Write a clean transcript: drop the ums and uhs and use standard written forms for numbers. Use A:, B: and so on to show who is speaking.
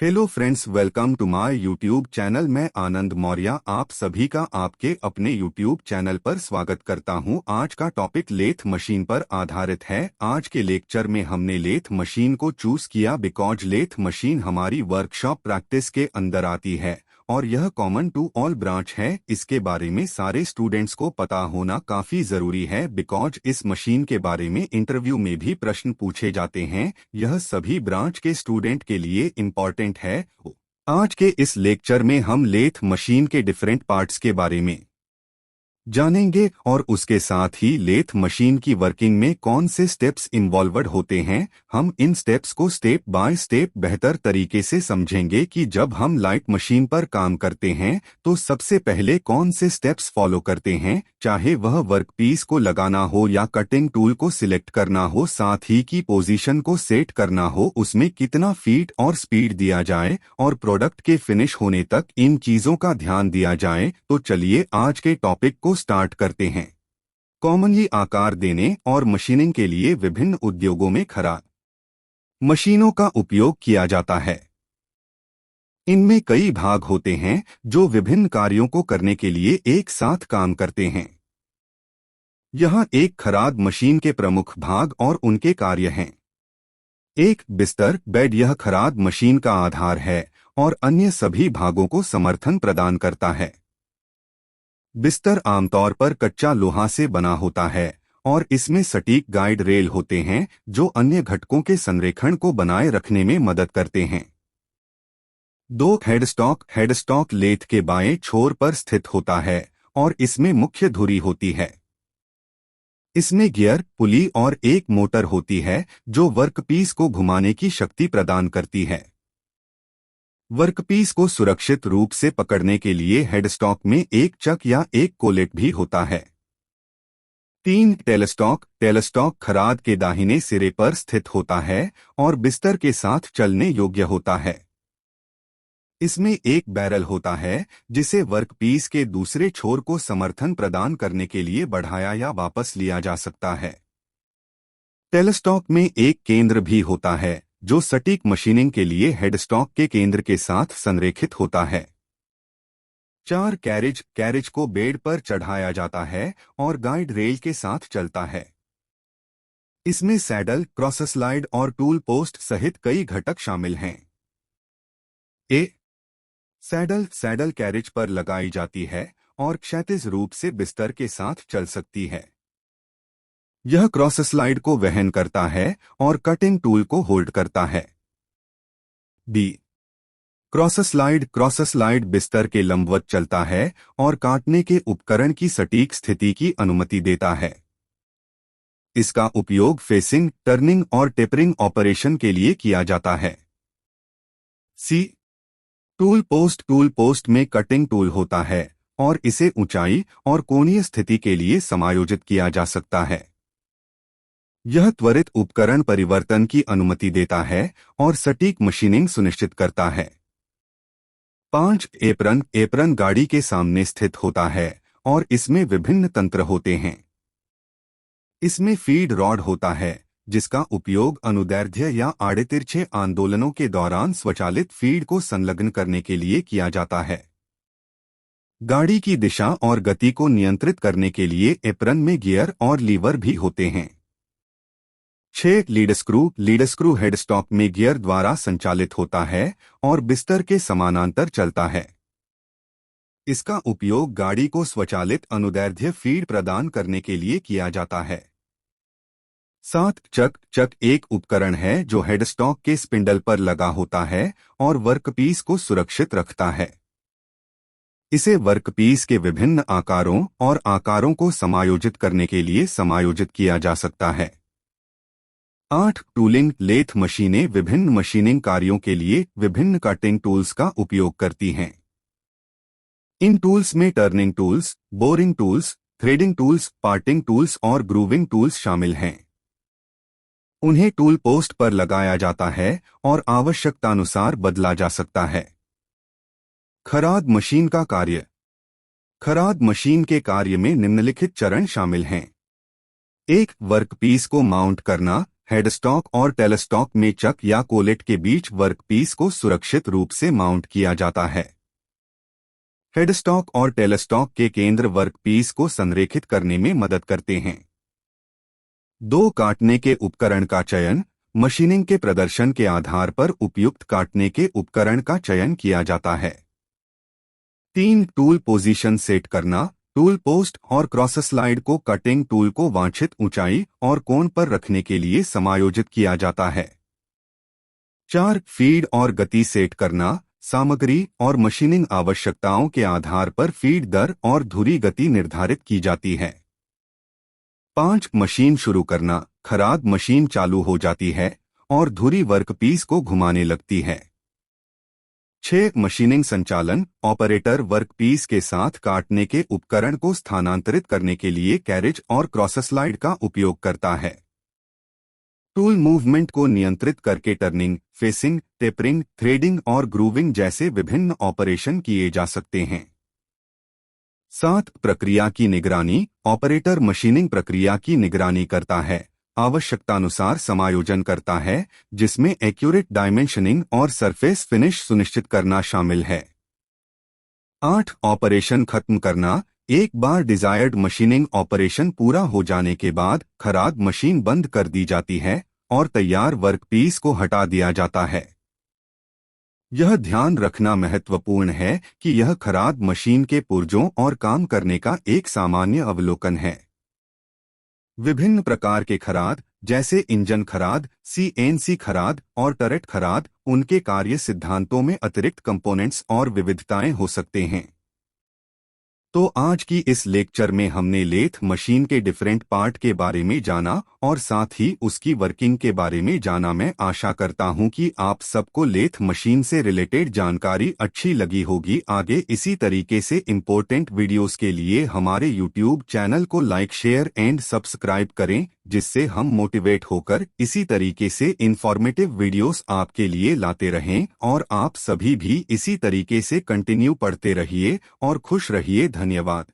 A: Hello friends, welcome to my YouTube channel. मैं आनंद मौर्य आप सभी का आपके अपने यूट्यूब चैनल पर स्वागत करता हूं। आज का टॉपिक लेथ मशीन पर आधारित है। आज के लेक्चर में हमने लेथ मशीन को चूज किया बिकॉज लेथ मशीन हमारी वर्कशॉप प्रैक्टिस के अंदर आती है और यह कॉमन टू ऑल ब्रांच है। इसके बारे में सारे स्टूडेंट्स को पता होना काफी जरूरी है बिकॉज इस मशीन के बारे में इंटरव्यू में भी प्रश्न पूछे जाते हैं। यह सभी ब्रांच के स्टूडेंट के लिए इम्पोर्टेंट है। आज के इस लेक्चर में हम लेथ मशीन के डिफरेंट पार्ट्स के बारे में जानेंगे और उसके साथ ही लेथ मशीन की वर्किंग में कौन से स्टेप्स इन्वॉल्वड होते हैं। हम इन स्टेप्स को स्टेप बाय स्टेप बेहतर तरीके से समझेंगे कि जब हम लाइट मशीन पर काम करते हैं तो सबसे पहले कौन से स्टेप्स फॉलो करते हैं, चाहे वह वर्कपीस को लगाना हो या कटिंग टूल को सिलेक्ट करना हो, साथ ही की पोजीशन को सेट करना हो, उसमें कितना फीट और स्पीड दिया जाए और प्रोडक्ट के फिनिश होने तक इन चीजों का ध्यान दिया जाए। तो चलिए आज के टॉपिक को स्टार्ट करते हैं। कॉमनली आकार देने और मशीनिंग के लिए विभिन्न उद्योगों में खराद मशीनों का उपयोग किया जाता है। इनमें कई भाग होते हैं जो विभिन्न कार्यों को करने के लिए एक साथ काम करते हैं। यहाँ एक खराद मशीन के प्रमुख भाग और उनके कार्य हैं। एक, बिस्तर बेड। यह खराद मशीन का आधार है और अन्य सभी भागों को समर्थन प्रदान करता है। बिस्तर आमतौर पर कच्चा लोहा से बना होता है और इसमें सटीक गाइड रेल होते हैं जो अन्य घटकों के संरेखण को बनाए रखने में मदद करते हैं। दो, हेडस्टॉक। हेडस्टॉक लेथ के बाएं छोर पर स्थित होता है और इसमें मुख्य धुरी होती है। इसमें गियर, पुली और एक मोटर होती है जो वर्कपीस को घुमाने की शक्ति प्रदान करती है। वर्कपीस को सुरक्षित रूप से पकड़ने के लिए हेडस्टॉक में एक चक या एक कोलेट भी होता है। 3, टेलस्टॉक। टेलस्टॉक खराद के दाहिने सिरे पर स्थित होता है और बिस्तर के साथ चलने योग्य होता है। इसमें एक बैरल होता है जिसे वर्कपीस के दूसरे छोर को समर्थन प्रदान करने के लिए बढ़ाया या वापस लिया जा सकता है। टेलस्टॉक में एक केंद्र भी होता है जो सटीक मशीनिंग के लिए हेडस्टॉक के केंद्र के साथ संरेखित होता है। 4, कैरिज। कैरिज को बेड पर चढ़ाया जाता है और गाइड रेल के साथ चलता है। इसमें सैडल, क्रॉस स्लाइड और टूल पोस्ट सहित कई घटक शामिल हैं। ए, सैडल। सैडल कैरिज पर लगाई जाती है और क्षैतिज रूप से बिस्तर के साथ चल सकती है। यह क्रॉस स्लाइड को वहन करता है और कटिंग टूल को होल्ड करता है। B, cross slide. Cross slide बिस्तर के लंबवत चलता है और काटने के उपकरण की सटीक स्थिति की अनुमति देता है। इसका उपयोग फेसिंग, टर्निंग और टेपरिंग ऑपरेशन के लिए किया जाता है। सी, टूल पोस्ट। टूल पोस्ट में कटिंग टूल होता है और इसे ऊंचाई और कोणीय स्थिति के लिए समायोजित किया जा सकता है। यह त्वरित उपकरण परिवर्तन की अनुमति देता है और सटीक मशीनिंग सुनिश्चित करता है। 5, एप्रन। एप्रन गाड़ी के सामने स्थित होता है और इसमें विभिन्न तंत्र होते हैं। इसमें फीड रॉड होता है जिसका उपयोग अनुदैर्ध्य या आड़े तिरछे आंदोलनों के दौरान स्वचालित फीड को संलग्न करने के लिए किया जाता है। गाड़ी की दिशा और गति को नियंत्रित करने के लिए एप्रन में गियर और लीवर भी होते हैं। 6, lead screw. Lead screw headstock में गियर द्वारा संचालित होता है और बिस्तर के समानांतर चलता है। इसका उपयोग गाड़ी को स्वचालित अनुदैर्ध्य फीड प्रदान करने के लिए किया जाता है। 7, चक। चक एक उपकरण है जो हेडस्टॉक के स्पिंडल पर लगा होता है और वर्कपीस को सुरक्षित रखता है। इसे वर्कपीस के विभिन्न आकारों और आकारों को समायोजित करने के लिए समायोजित किया जा सकता है। 8, टूलिंग। लेथ मशीनें विभिन्न मशीनिंग कार्यों के लिए विभिन्न कटिंग टूल्स का उपयोग करती हैं। इन टूल्स में turning tools, boring tools, threading tools, parting tools और ग्रूविंग टूल्स शामिल हैं। उन्हें टूल पोस्ट पर लगाया जाता है और आवश्यकतानुसार बदला जा सकता है। खराद मशीन का कार्य। खराद मशीन के कार्य में निम्नलिखित चरण शामिल हैं। 1, वर्कपीस को माउंट करना। हेडस्टॉक और टेलस्टॉक में चक या कोलेट के बीच वर्कपीस को सुरक्षित रूप से माउंट किया जाता है। हेडस्टॉक और टेलस्टॉक के केंद्र वर्कपीस को संरेखित करने में मदद करते हैं। 2 काटने के उपकरण का चयन। मशीनिंग के प्रदर्शन के आधार पर उपयुक्त काटने के उपकरण का चयन किया जाता है। 3 टूल पोजीशन सेट करना। टूल पोस्ट और क्रॉस स्लाइड को कटिंग टूल को वांछित ऊंचाई और कोण पर रखने के लिए समायोजित किया जाता है। 4 फीड और गति सेट करना। सामग्री और मशीनिंग आवश्यकताओं के आधार पर फीड दर और धुरी गति निर्धारित की जाती है। 5 मशीन शुरू करना। खराद मशीन चालू हो जाती है और धुरी वर्कपीस को घुमाने लगती है। 6 मशीनिंग संचालन। ऑपरेटर वर्कपीस के साथ काटने के उपकरण को स्थानांतरित करने के लिए कैरेज और क्रॉस स्लाइड का उपयोग करता है। टूल मूवमेंट को नियंत्रित करके टर्निंग, फेसिंग, टेपरिंग, थ्रेडिंग और ग्रूविंग जैसे विभिन्न ऑपरेशन किए जा सकते हैं। 7 प्रक्रिया की निगरानी। ऑपरेटर मशीनिंग प्रक्रिया की निगरानी करता है, आवश्यकतानुसार समायोजन करता है, जिसमें एक्यूरेट डायमेंशनिंग और सरफेस फिनिश सुनिश्चित करना शामिल है। 8 ऑपरेशन खत्म करना। एक बार डिजायर्ड मशीनिंग ऑपरेशन पूरा हो जाने के बाद खराद मशीन बंद कर दी जाती है और तैयार वर्कपीस को हटा दिया जाता है। यह ध्यान रखना महत्वपूर्ण है कि यह खराद मशीन के पुर्जों और काम करने का एक सामान्य अवलोकन है। विभिन्न प्रकार के खराद जैसे इंजन खराद, सीएनसी खराद और टरेट खराद, उनके कार्य सिद्धांतों में अतिरिक्त कंपोनेंट्स और विविधताएं हो सकते हैं। तो आज की इस लेक्चर में हमने लेथ मशीन के डिफरेंट पार्ट के बारे में जाना और साथ ही उसकी वर्किंग के बारे में जाना। मैं आशा करता हूं कि आप सबको लेथ मशीन से रिलेटेड जानकारी अच्छी लगी होगी। आगे इसी तरीके से इम्पोर्टेंट वीडियोस के लिए हमारे यूट्यूब चैनल को लाइक, शेयर एंड सब्सक्राइब करें, जिससे हम मोटिवेट होकर इसी तरीके से इंफॉर्मेटिव वीडियोस आपके लिए लाते रहें और आप सभी भी इसी तरीके से कंटिन्यू पढ़ते रहिए और खुश रहिए। धन्यवाद।